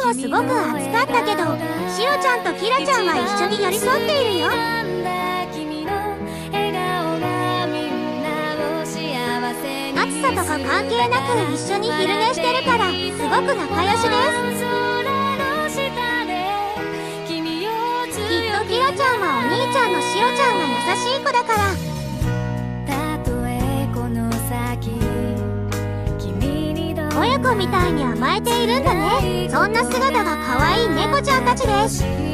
もすごく暑かったけど、シロちゃんとキラちゃんは一緒に寄り添っているよ。暑さとか関係なく一緒に昼寝してるから、すごく仲良しです。きっとキラちゃんはお兄ちゃんのシロちゃんが優しい子だから。親子みたいに甘えているんだね。そんな姿が可愛い猫ちゃんたちです。